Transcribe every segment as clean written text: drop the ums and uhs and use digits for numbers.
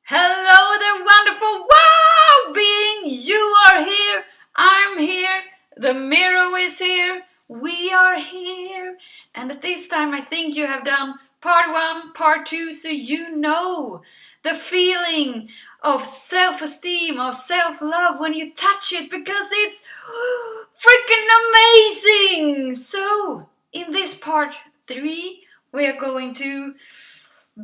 Hello there, wonderful wow being! You are here, I'm here, the mirror is here, we are here. And at this time I think you have done part 1, part 2, so you know the feeling of self-esteem, of self-love when you touch it, because it's freaking amazing! So, in this part 3, we are going to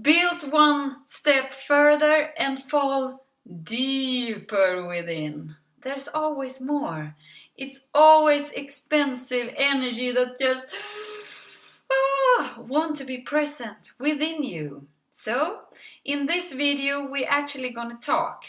build one step further and fall deeper within. There's always more. It's always expensive energy that just want to be present within you. So, in this video we're actually gonna talk.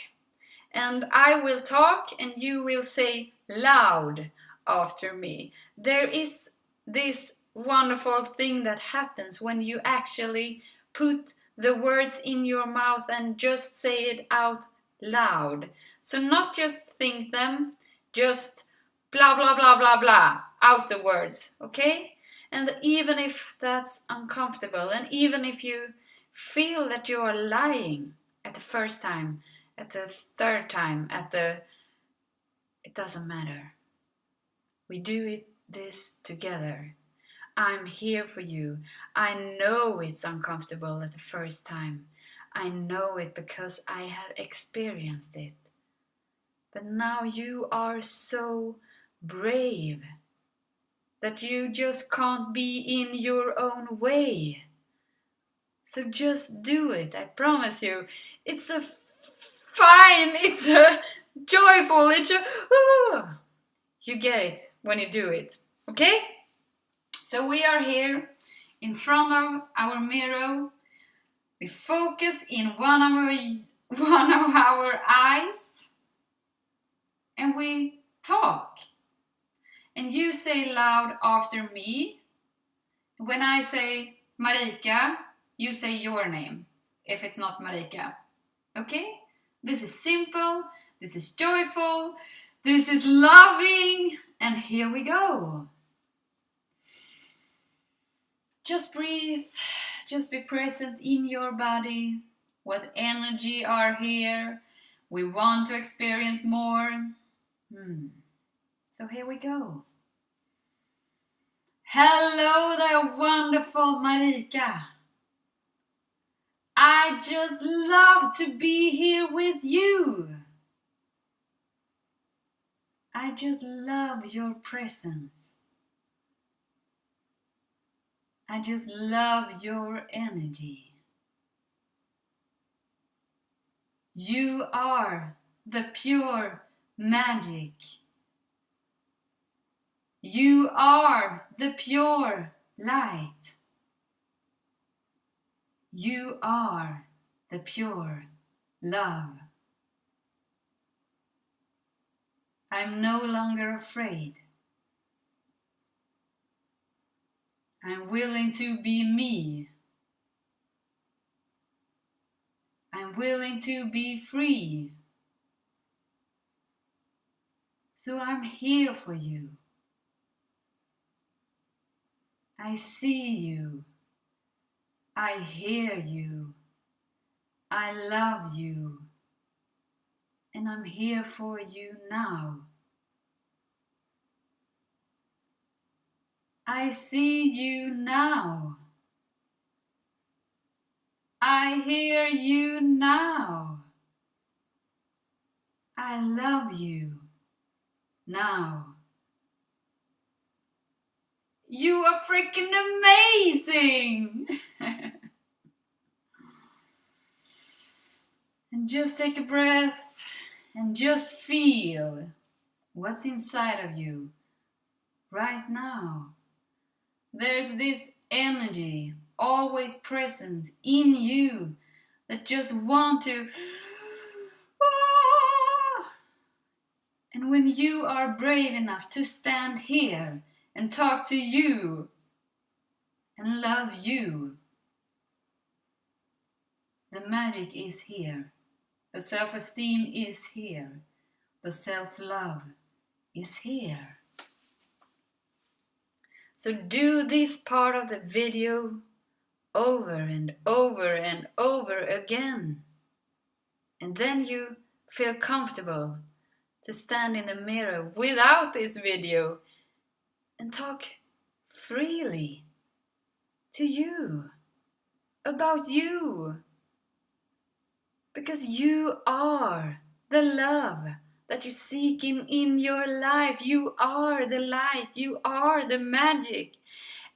And I will talk and you will say loud after me. There is this wonderful thing that happens when you actually put the words in your mouth and just say it out loud. So not just think them, just blah blah blah blah blah out the words, okay? And even if that's uncomfortable, and even if you feel that you are lying at the first time, at the third time, it doesn't matter. We do this together. I'm here for you. I know it's uncomfortable at the first time. I know it because I have experienced it. But now you are so brave that you just can't be in your own way. So just do it, I promise you. It's a fine, it's a joyful, it's a... You get it when you do it, okay? So we are here in front of our mirror. We focus in one of our eyes and we talk. And you say loud after me. When I say Marika, you say your name if it's not Marika. Okay? This is simple, this is joyful, this is loving, and here we go. Just breathe, just be present in your body. What energy are here? We want to experience more. So here we go. Hello there, wonderful Marika. I just love to be here with you. I just love your presence. I just love your energy. You are the pure magic. You are the pure light. You are the pure love. I'm no longer afraid. I'm willing to be me. I'm willing to be free. So I'm here for you. I see you. I hear you. I love you. And I'm here for you now. I see you now. I hear you now. I love you now. You are freaking amazing! And just take a breath and just feel what's inside of you right now. There's this energy always present in you that just want to... And when you are brave enough to stand here and talk to you and love you, the magic is here. The self-esteem is here. The self-love is here. So do this part of the video over and over and over again. And then you feel comfortable to stand in the mirror without this video and talk freely to you, about you. Because you are the love that you're seeking in your life. You are the light. You are the magic.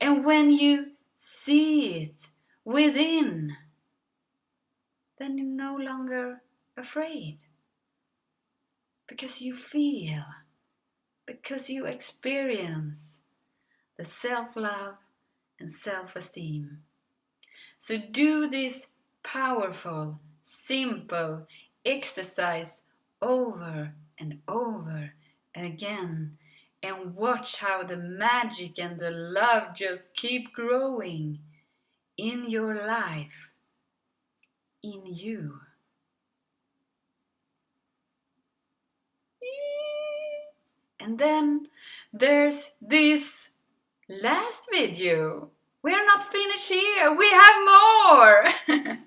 And when you see it within, then you're no longer afraid. Because you feel, because you experience the self-love and self-esteem. So do this powerful, simple exercise over and over again, and watch how the magic and the love just keep growing in your life, in you. And then there's this last video. We're not finished here, we have more!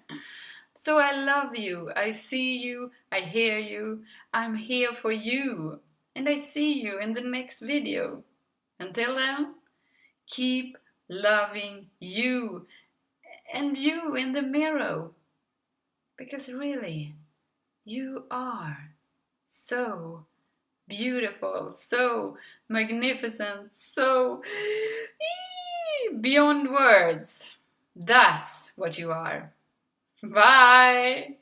So I love you, I see you, I hear you, I'm here for you. And I see you in the next video. Until then, keep loving you and you in the mirror. Because really, you are so beautiful, so magnificent, so beyond words. That's what you are. Bye!